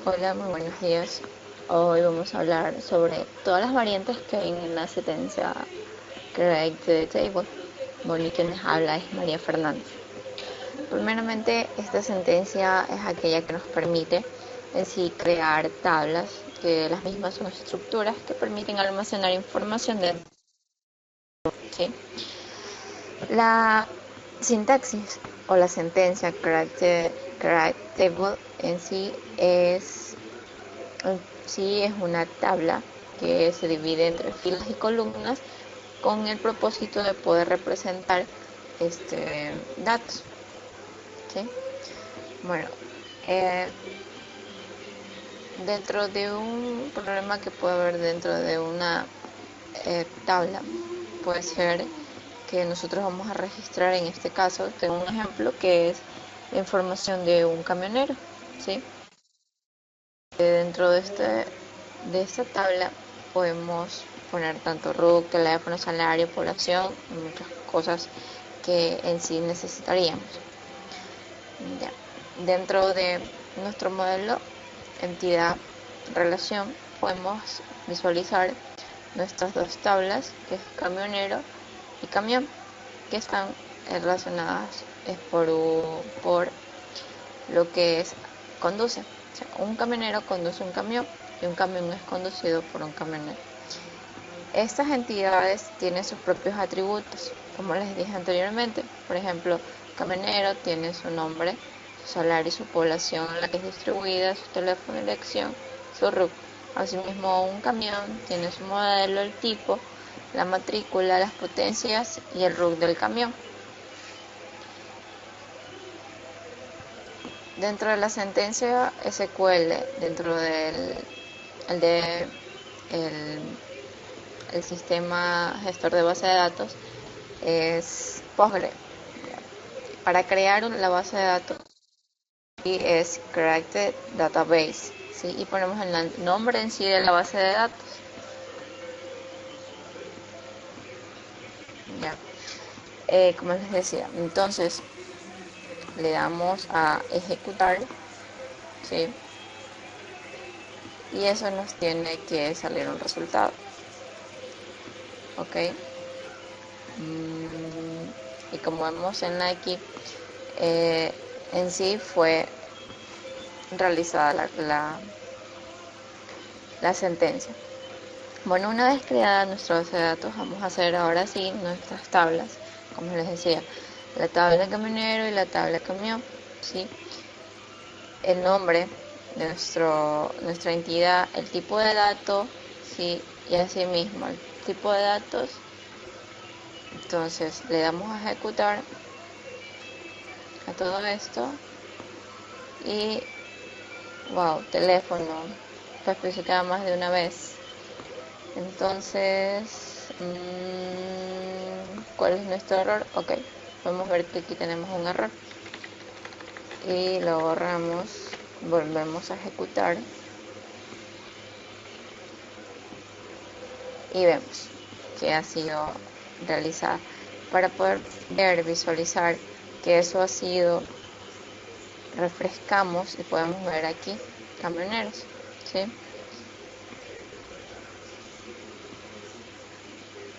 Hola, muy buenos días. Hoy vamos a hablar sobre todas las variantes que hay en la sentencia Create the Table. Bueno, y quien les habla es María Fernández. Primeramente, esta sentencia es aquella que nos permite en sí crear tablas, que las mismas son estructuras que permiten almacenar información dentro. ¿Sí? La sintaxis o la sentencia Create Table en sí es una tabla que se divide entre filas y columnas con el propósito de poder representar datos. ¿Sí? Bueno, eh, dentro de un problema que puede haber dentro de una tabla, puede ser que nosotros vamos a registrar, en este caso, tengo un ejemplo que es la información de un camionero. ¿Sí? Dentro de esta tabla podemos poner tanto RUC, teléfono, salario, población y muchas cosas que en sí necesitaríamos. Ya. Dentro de nuestro modelo entidad relación podemos visualizar nuestras dos tablas, que es camionero y camión, que están relacionadas por lo que es conduce. O sea, un camionero conduce un camión y un camión es conducido por un camionero. Estas entidades tienen sus propios atributos, como les dije anteriormente. Por ejemplo, camionero tiene su nombre, su salario y su población en la que es distribuida, su teléfono de elección, su RUC. Asimismo, un camión tiene su modelo, el tipo, la matrícula, las potencias y el RUC del camión. Dentro de la sentencia SQL, dentro del el de el, el sistema gestor de base de datos, es Postgre. Para crear la base de datos y es Create Database, ¿sí? Y ponemos el nombre en sí de la base de datos. Ya. Como les decía, entonces le damos a ejecutar, ¿sí? Y eso nos tiene que salir un resultado. ¿Ok? Y como vemos en aquí, eh, en sí fue realizada la sentencia. Bueno, una vez creada nuestra base de datos, vamos a hacer ahora sí nuestras tablas, como les decía, la tabla camionero y la tabla camión, ¿sí? El nombre de nuestra entidad, el tipo de dato, ¿sí? Y así mismo el tipo de datos. Entonces le damos a ejecutar a todo esto y wow, teléfono, fue especificada más de una vez. Entonces, ¿cuál es nuestro error? Ok, podemos ver que aquí tenemos un error y lo borramos, volvemos a ejecutar y vemos que ha sido realizada. Para poder ver, visualizar que eso ha sido, refrescamos y podemos ver aquí camioneros, ¿sí?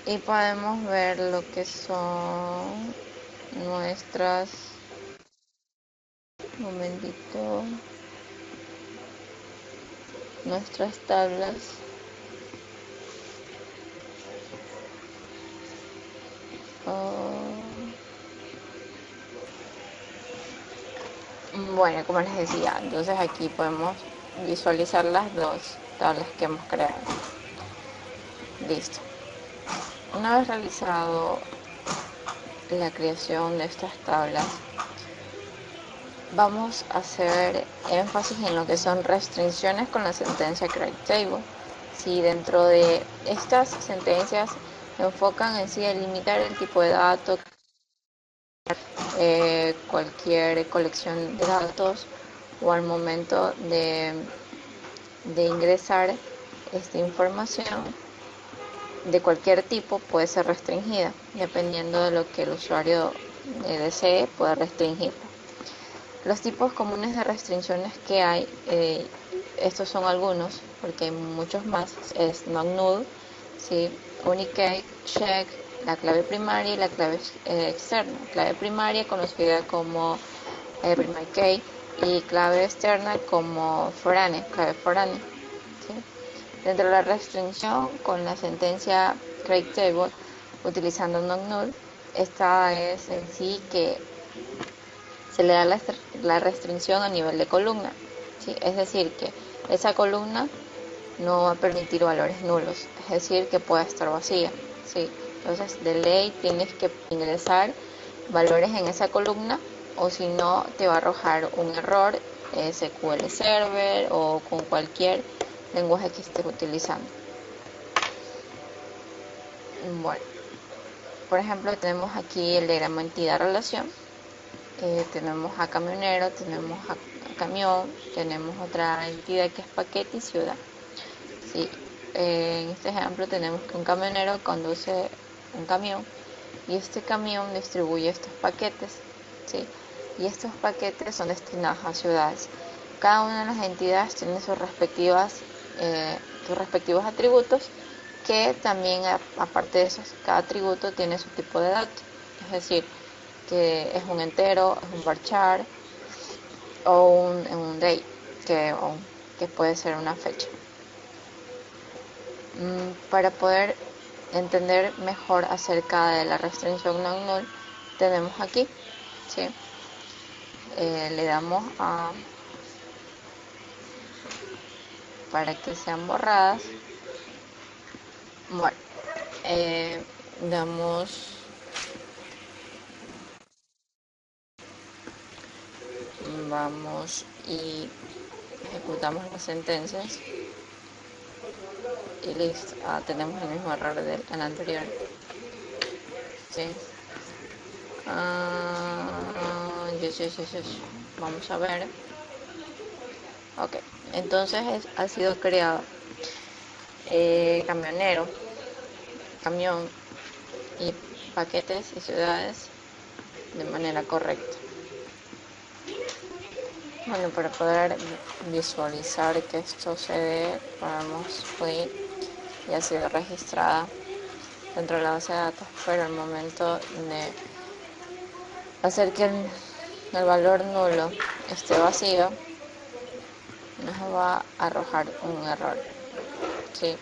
Y podemos ver lo que son nuestras, un momentito, nuestras tablas. Oh, bueno, como les decía, entonces aquí podemos visualizar las dos tablas que hemos creado. Listo. Una vez realizado la creación de estas tablas, vamos a hacer énfasis en lo que son restricciones con la sentencia Create Table. Si dentro de estas sentencias se enfocan en sí en limitar el tipo de datos, cualquier colección de datos o al momento de ingresar esta información de cualquier tipo puede ser restringida, dependiendo de lo que el usuario desee, puede restringirla. Los tipos comunes de restricciones que hay estos son algunos, porque hay muchos más. Es non-null, ¿sí? Unique, check, la clave primaria y la clave externa. Clave primaria conocida como primary key y clave externa como foránea, clave foránea, ¿sí? Dentro de la restricción con la sentencia Craig Table utilizando non-null, esta es en sí que se le da la restricción a nivel de columna, ¿sí? Es decir, que esa columna no va a permitir valores nulos, es decir, que pueda estar vacía, ¿sí? Entonces, de ley tienes que ingresar valores en esa columna o si no te va a arrojar un error SQL Server o con cualquier lenguaje que estés utilizando. Bueno, por ejemplo, tenemos aquí el diagrama entidad-relación. Tenemos a camionero, tenemos a camión, tenemos otra entidad que es paquete y ciudad. ¿Sí? En este ejemplo tenemos que un camionero conduce un camión y este camión distribuye estos paquetes, ¿sí? Y estos paquetes son destinados a ciudades. Cada una de las entidades tiene sus respectivos atributos que también, aparte de esos, cada atributo tiene su tipo de dato, es decir, que es un entero, es un varchar o un date, que puede ser una fecha. Para poder entender mejor acerca de la restricción non-null, tenemos aquí, ¿sí? Le damos a para que sean borradas. Bueno, vamos y ejecutamos las sentencias y listo. Tenemos el mismo error del anterior, ¿sí? Yes. Vamos a ver. Ok, entonces ha sido creado camionero, camión y paquetes y ciudades de manera correcta. Bueno, para poder visualizar que esto se dé, podemos fui y ha sido registrada dentro de la base de datos, pero al momento de hacer que el valor nulo esté vacío, nos va a arrojar un error, ¿sí?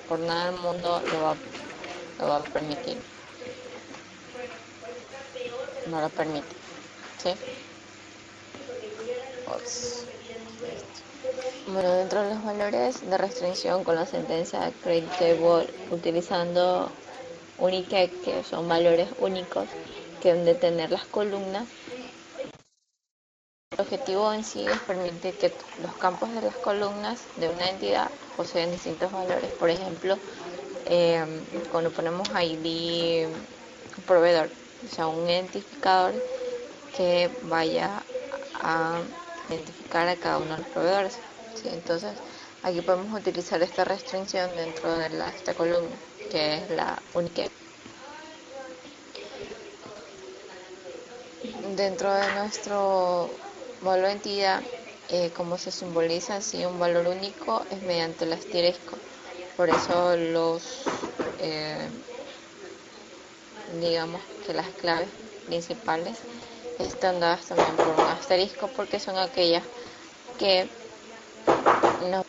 Por nada del mundo lo va a permitir, no lo permite, ¿sí? Bueno, dentro de los valores de restricción con la sentencia Craig Table utilizando Unique, que son valores únicos que deben de tener las columnas, el objetivo en sí es permitir que los campos de las columnas de una entidad poseen distintos valores. Por ejemplo, cuando ponemos ID proveedor, o sea, un identificador que vaya a identificar a cada uno de los proveedores, ¿sí? Entonces, aquí podemos utilizar esta restricción dentro de esta columna, que es la unique. Dentro de nuestro valor de entidad, como se simboliza así un valor único, es mediante el asterisco. Por eso digamos que las claves principales están dadas también por un asterisco, porque son aquellas que no.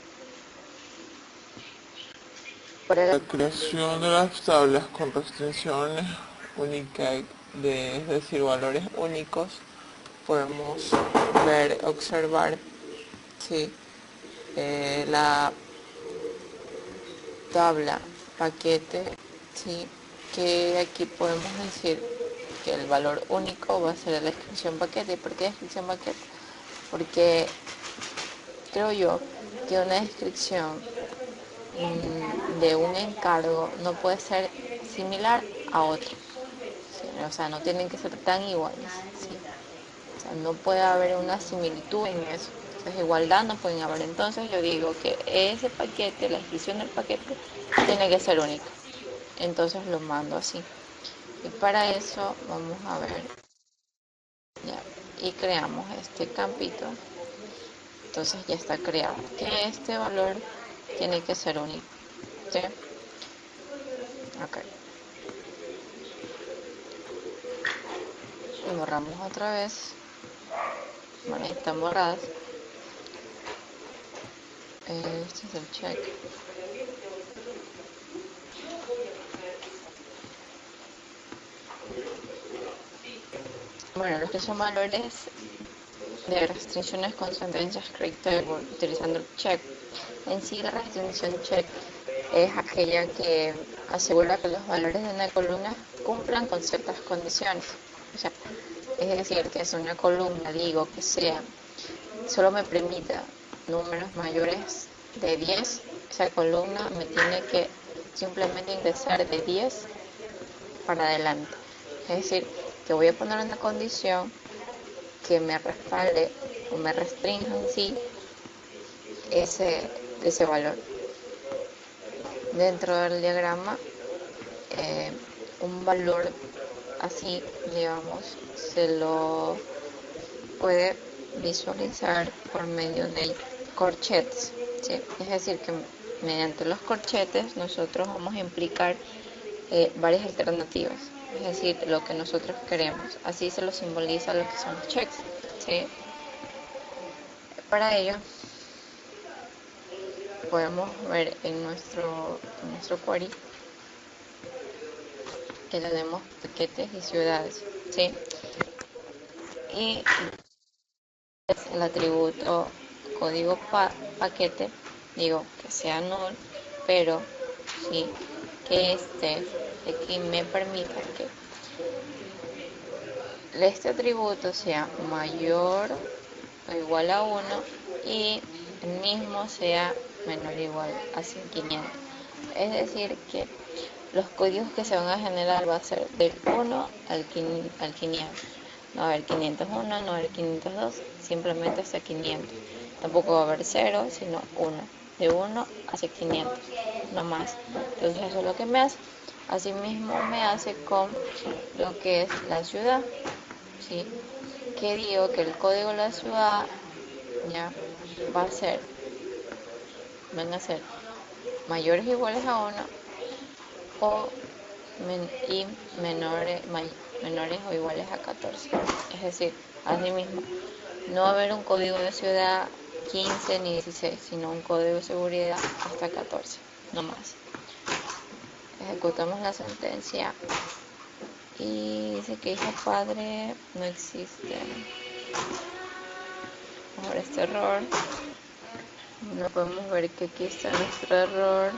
Para la creación de las tablas con restricciones únicas, es decir, valores únicos, podemos observar, ¿sí? La tabla paquete, ¿sí? Que aquí podemos decir que el valor único va a ser la descripción paquete. ¿Por qué descripción paquete? Porque creo yo que una descripción de un encargo no puede ser similar a otro, ¿sí? O sea, no tienen que ser tan iguales, ¿sí? O sea, no puede haber una similitud en eso. Entonces, igualdad no pueden haber. Entonces, yo digo que ese paquete, la descripción del paquete, tiene que ser única. Entonces, lo mando así. Y para eso, vamos a ver. Ya, y creamos este campito entonces ya está creado. Que este valor tiene que ser único. ¿Sí? Ok. Y borramos otra vez. Bueno, están borradas. Este es el check. Bueno, los que son valores de restricciones con sentencias correctas utilizando el check. En sí, la restricción check es aquella que asegura que los valores de una columna cumplan con ciertas condiciones. O sea, es decir, que si una columna digo que sea, solo me permita números mayores de 10, esa columna me tiene que simplemente ingresar de 10 para adelante. Es decir, que voy a poner una condición que me respalde o me restrinja en sí ese valor. Dentro del diagrama, un valor así, digamos, se lo puede visualizar por medio de corchetes, ¿sí? Es decir, que mediante los corchetes nosotros vamos a implicar varias alternativas, es decir, lo que nosotros queremos. Así se lo simboliza lo que son los checks, ¿sí? Para ello podemos ver en nuestro query que tenemos paquetes y ciudades, ¿sí? Y el atributo código paquete, digo que sea null, pero sí que este aquí me permita que este atributo sea mayor o igual a 1 y el mismo sea menor o igual a 500. Es decir, que los códigos que se van a generar va a ser del 1 al 500. No va a haber 501, no va a haber 502, simplemente hasta 500. Tampoco va a haber 0, sino 1. De 1 hacia 500, no más. Entonces eso es lo que me hace. Asimismo me hace con lo que es la ciudad, ¿sí? Que digo que el código de la ciudad ya va a ser, van a ser mayores o iguales a 1 o menores o iguales a 14. Es decir, asimismo, no va a haber un código de ciudad 15 ni 16, sino un código de seguridad hasta 14, no más. Ejecutamos la sentencia y dice que hijo padre no existe. Ahora este error, no podemos ver que aquí está nuestro error,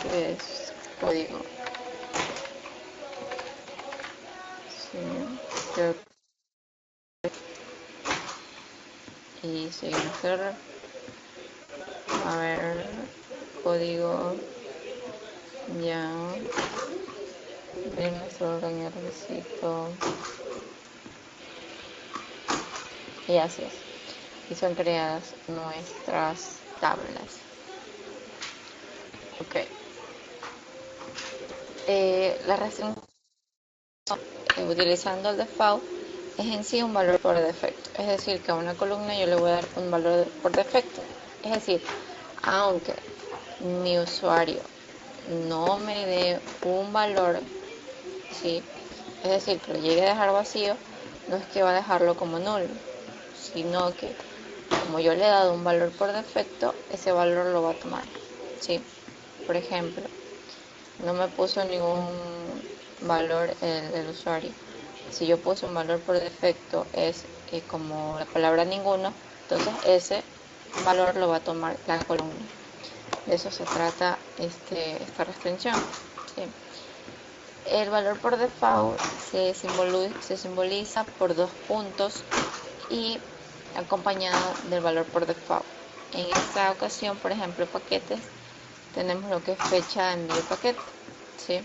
que es código. Sí, creo que... y seguimos error. A ver, código ya en nuestro organizadorcito. Y así es. Y son creadas nuestras tablas. Ok. La restricción utilizando el default es en sí un valor por defecto. Es decir, que a una columna yo le voy a dar un valor por defecto. Es decir, aunque mi usuario no me dé un valor, ¿sí? Es decir, que lo llegue a dejar vacío, no es que va a dejarlo como nulo, sino que como yo le he dado un valor por defecto, ese valor lo va a tomar, ¿sí? Por ejemplo, no me puso ningún valor el usuario. Si yo puse un valor por defecto es como la palabra ninguno, entonces ese valor lo va a tomar la columna. De eso se trata esta restricción, ¿sí? El valor por default se simboliza por dos puntos y acompañado del valor por default. En esta ocasión, por ejemplo, paquetes, tenemos lo que es fecha de envío de paquete, ¿sí?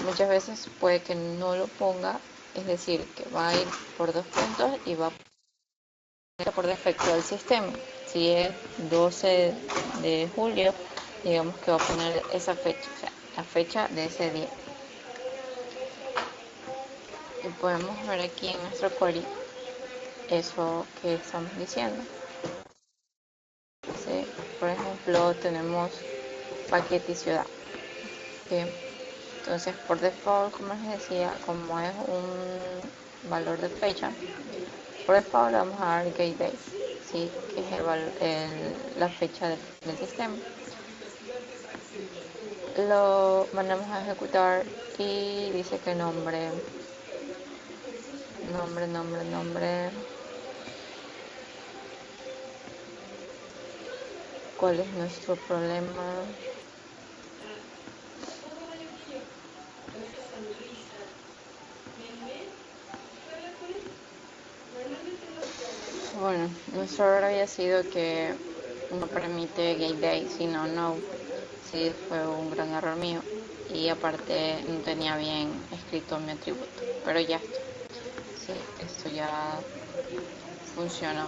Muchas veces puede que no lo ponga, es decir, que va a ir por dos puntos y va a poner por defecto al sistema. Si es 12 de julio, digamos que va a poner esa fecha, o sea, la fecha de ese día. Y podemos ver aquí en nuestro query eso que estamos diciendo. ¿Sí? Por ejemplo, tenemos paquete y ciudad. ¿Sí? Entonces, por default, como les decía, como es un valor de fecha, por default le vamos a dar gatedate, ¿sí? Que es la fecha del sistema. Lo mandamos a ejecutar y dice que nombre. ¿Cuál es nuestro problema? Bueno, nuestro error había sido que no permite gatedate, sino no. Sí, fue un gran error mío. Y aparte no tenía bien escrito mi atributo. Pero ya está. Sí, esto ya funciona.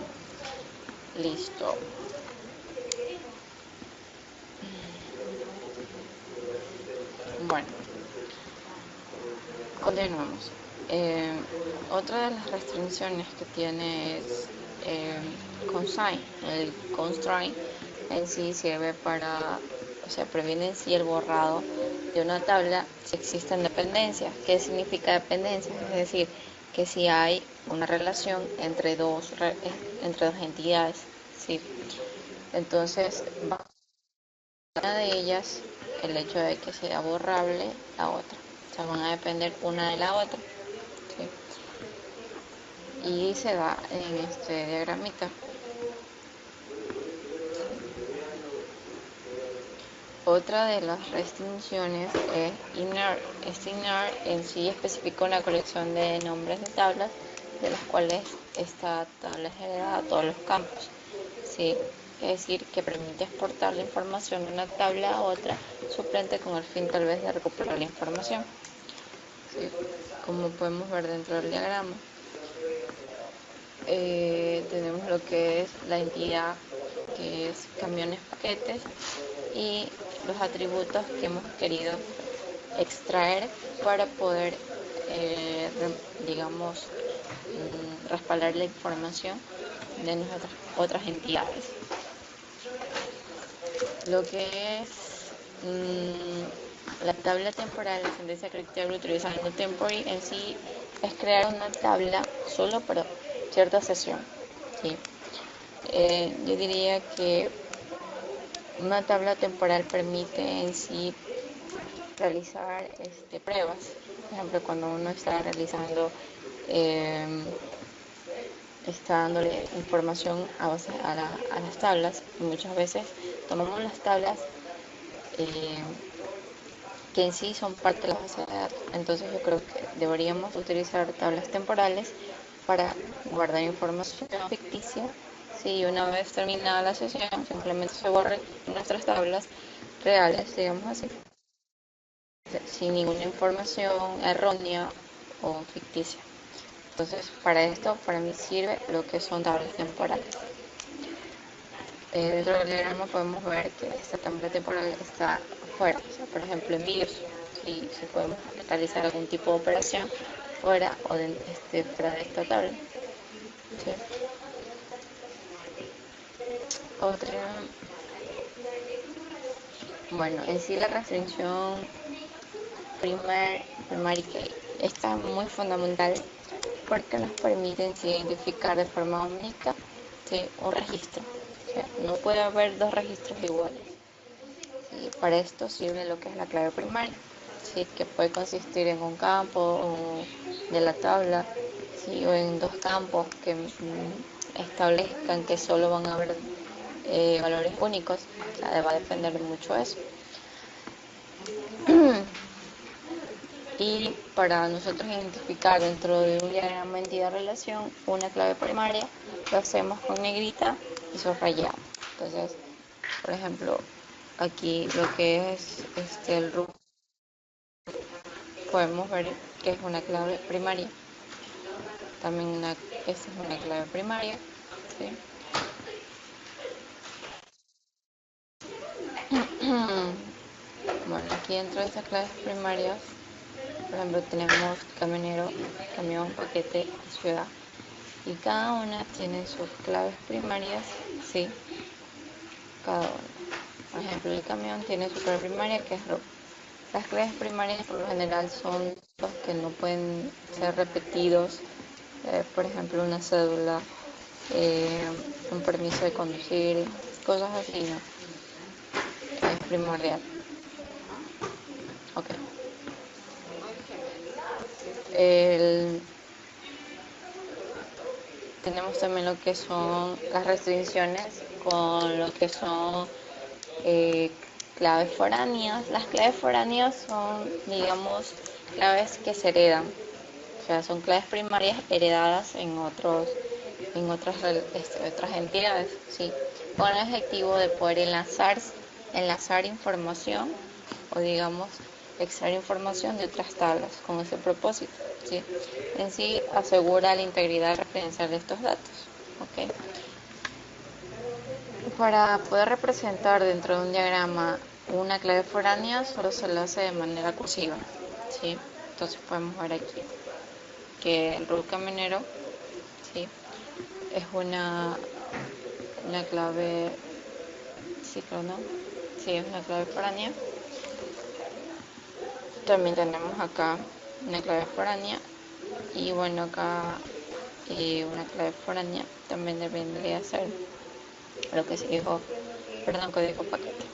Listo. Bueno, continuamos. Otra de las restricciones que tiene es constraint. El constraint en sí sirve para, o sea, previene en sí el borrado de una tabla si existen dependencias. ¿Qué significa dependencia? Es decir, que si hay una relación entre dos entidades, ¿sí? Entonces, una de ellas, el hecho de que sea borrable la otra. O sea, van a depender una de la otra. ¿Sí? Y se da en este diagramita. Otra de las restricciones es inner. Este inner en sí especifica una colección de nombres de tablas de las cuales esta tabla es heredada a todos los campos. ¿Sí? Es decir, que permite exportar la información de una tabla a otra suplente con el fin tal vez de recuperar la información. ¿Sí? Como podemos ver dentro del diagrama, tenemos lo que es la entidad, que es camiones paquetes, y los atributos que hemos querido extraer para poder, digamos, respaldar la información de nuestras otras entidades. Lo que es la tabla temporal, la sentencia correctiva utilizando temporary en sí es crear una tabla solo para cierta sesión. ¿Sí? Yo diría que una tabla temporal permite en sí realizar pruebas. Por ejemplo, cuando uno está realizando, está dándole información a las tablas, y muchas veces tomamos las tablas que en sí son parte de la base de datos. Entonces yo creo que deberíamos utilizar tablas temporales para guardar información ficticia. Si una vez terminada la sesión simplemente se borren nuestras tablas reales, digamos así, sin ninguna información errónea o ficticia. Entonces, para esto, para mí sirve lo que son tablas temporales. Dentro del diagrama podemos ver que esta tabla temporal está fuera. O sea, por ejemplo, en BIOS, si podemos realizar algún tipo de operación fuera o fuera de esta tabla. ¿Sí? Otra, bueno, en sí la restricción primary key está muy fundamental porque nos permite identificar de forma única, ¿sí?, un registro. O sea, no puede haber dos registros iguales. Y para esto sirve lo que es la clave primaria, ¿sí?, que puede consistir en un campo de la tabla, ¿sí?, o en dos campos que establezcan que solo van a haber valores únicos. O sea, va a depender de mucho eso. Y para nosotros identificar dentro de un diagrama entidad-relación una clave primaria, lo hacemos con negrita y subrayado. Entonces, por ejemplo, aquí lo que es el root, podemos ver que es una clave primaria. También esta es una clave primaria. ¿Sí? Bueno, aquí dentro de estas claves primarias, por ejemplo, tenemos camionero, camión, paquete y ciudad. y cada una tiene sus claves primarias, sí, cada una. Por ejemplo, el camión tiene su clave primaria que es root. Las claves primarias por lo general son los que no pueden ser repetidos, por ejemplo una cédula, un permiso de conducir, cosas así, ¿no? Es primordial. Ok. Tenemos también lo que son las restricciones con lo que son claves foráneas. Las claves foráneas son, digamos, claves que se heredan. O sea, son claves primarias heredadas en otras entidades, ¿sí? Con el objetivo de poder enlazar información o, digamos, extraer información de otras tablas con ese propósito, ¿sí? En sí asegura la integridad referencial de estos datos, ¿ok? Para poder representar dentro de un diagrama una clave foránea solo se lo hace de manera cursiva, ¿sí? Entonces podemos ver aquí que el root camionero, ¿sí? Es una clave, sí, creo, ¿no? Sí, es una clave foránea. También tenemos acá una clave foránea y bueno, acá una clave foránea también vendría a ser lo que se dijo, perdón, código paquete,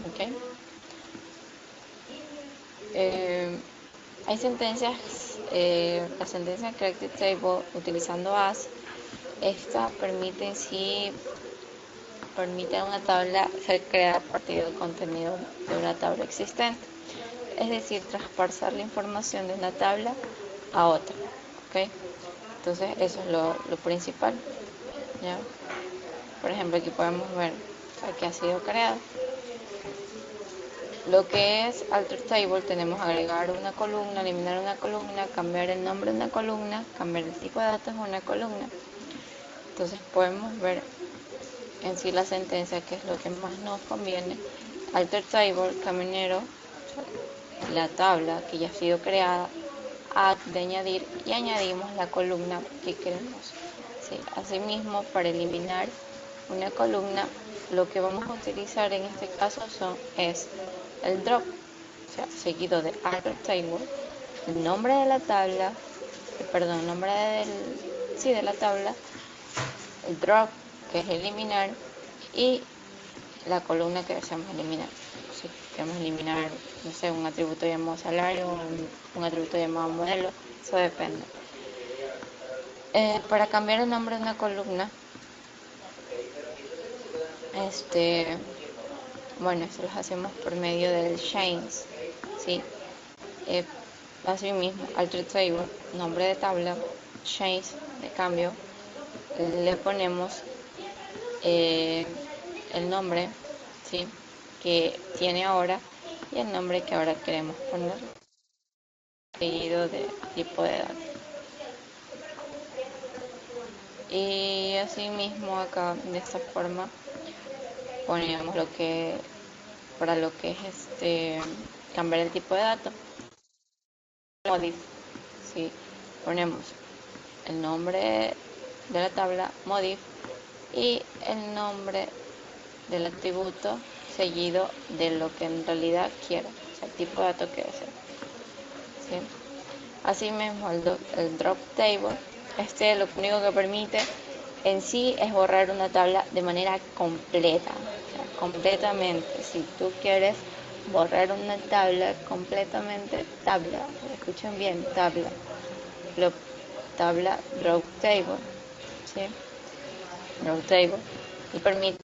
¿ok? Hay sentencias, la sentencia Character Table utilizando AS, esta permite en sí permite a una tabla ser creada a partir del contenido de una tabla existente, es decir, traspasar la información de una tabla a otra, ¿ok? Entonces eso es lo principal, ¿ya? Por ejemplo, aquí podemos ver que ha sido creado. Lo que es alter table, tenemos agregar una columna, eliminar una columna, cambiar el nombre de una columna, cambiar el tipo de datos de una columna. Entonces podemos ver en sí la sentencia, que es lo que más nos conviene. Alter table, camionero, la tabla que ya ha sido creada, add de añadir, y añadimos la columna que queremos. ¿Sí? Asimismo, para eliminar una columna, lo que vamos a utilizar en este caso es el drop, o sea, seguido de alter table, el nombre de la tabla, el nombre de la tabla, el drop, que es eliminar, y la columna que deseamos eliminar. Si queremos eliminar, no sé, un atributo llamado salario, un atributo llamado modelo, eso depende. Para cambiar el nombre de una columna, bueno, eso lo hacemos por medio del change, ¿sí? Así mismo, alter table, nombre de tabla, change, de cambio, le ponemos el nombre, ¿sí? Que tiene ahora y el nombre que ahora queremos poner, seguido de tipo de datos. Y así mismo acá de esta forma ponemos para lo que es cambiar el tipo de datos, modif, ¿sí? Ponemos el nombre de la tabla, modif, y el nombre del atributo seguido de lo que en realidad quiero, o sea, el tipo de datos que deseo, ¿sí? Así mismo el drop table, lo único que permite en sí es borrar una tabla de manera completa, o sea, completamente. Si tú quieres borrar una tabla completamente, escuchen bien, tabla drop table, ¿sí? Drop table, y permite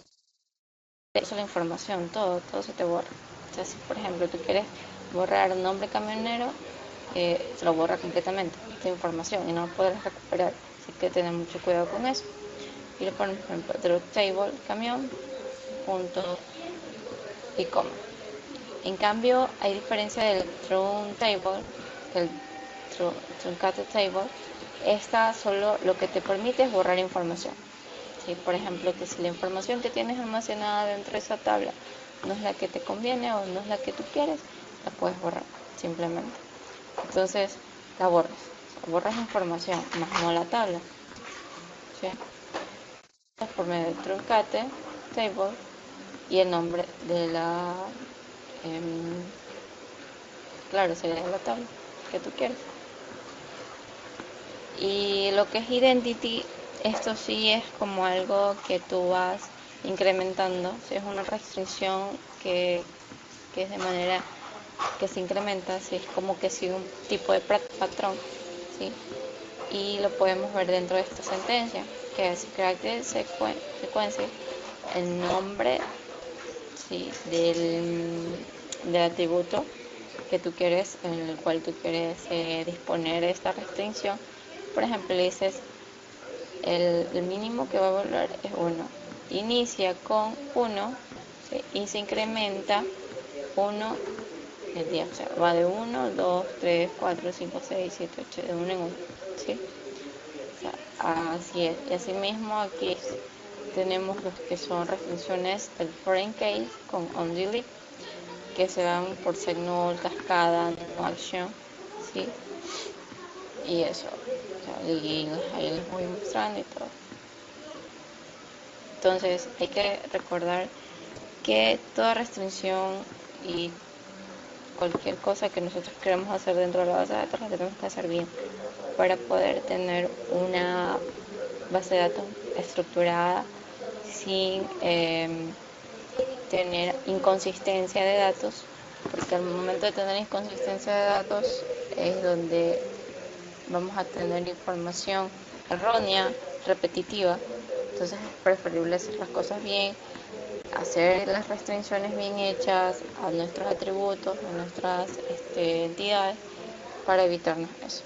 eso, la información, todo se te borra. O sea, si por ejemplo tú quieres borrar un nombre camionero, se lo borra completamente esta información y no lo podrás recuperar, así que tener mucho cuidado con eso. Y le ponemos, por ejemplo, drop table camión punto y coma. En cambio, hay diferencia del trunc table, el truncated table. Esta solo lo que te permite es borrar información. ¿Sí? Por ejemplo, que si la información que tienes almacenada dentro de esa tabla no es la que te conviene o no es la que tú quieres, la puedes borrar simplemente. Entonces la borras información, más no la tabla. ¿sí? Por medio del truncate table y el nombre de la, claro, sería la tabla que tú quieres. Y lo que es identity, esto sí es como algo que tú vas incrementando, ¿sí? Es una restricción que es de manera que se incrementa, ¿sí? Es como que sigue un tipo de patrón, ¿sí? Y lo podemos ver dentro de esta sentencia, que es character sequence, el nombre, ¿sí? del atributo que tú quieres, en el cual tú quieres disponer esta restricción. Por ejemplo, le dices el mínimo que va a evaluar es 1. Inicia con 1, ¿sí? Y se incrementa 1 el día. O sea, va de 1, 2, 3, 4, 5, 6, 7, 8, de 1 en 1. ¿Sí? O sea, así es. Y así mismo aquí tenemos los que son restricciones del foreign case con onDelete, que se dan por set null, cascada, no action, ¿sí? Y eso, o sea, y ahí les voy mostrando y todo. Entonces hay que recordar que toda restricción y cualquier cosa que nosotros queramos hacer dentro de la base de datos la tenemos que hacer bien para poder tener una base de datos estructurada sin tener inconsistencia de datos, porque al momento de tener inconsistencia de datos es donde vamos a tener información errónea, repetitiva. Entonces es preferible hacer las cosas bien, hacer las restricciones bien hechas a nuestros atributos, a nuestras entidades, para evitarnos eso.